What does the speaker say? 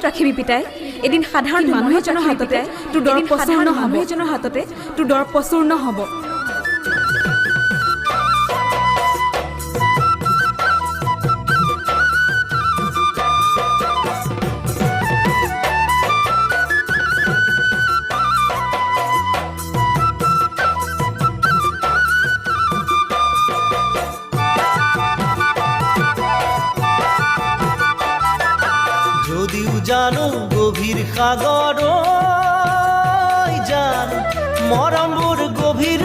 ৰাখিবি পিতাই এদিন সাধাৰণ মানুহ এজনৰ হাততে তোৰ দৰ প্ৰচুৰ নহ'ব এজনৰ হাততে তোৰ দৰ প্ৰচুৰ নহ'ব যদিও জানো গভীৰ সাগৰ জান মৰমবোৰ গভীৰ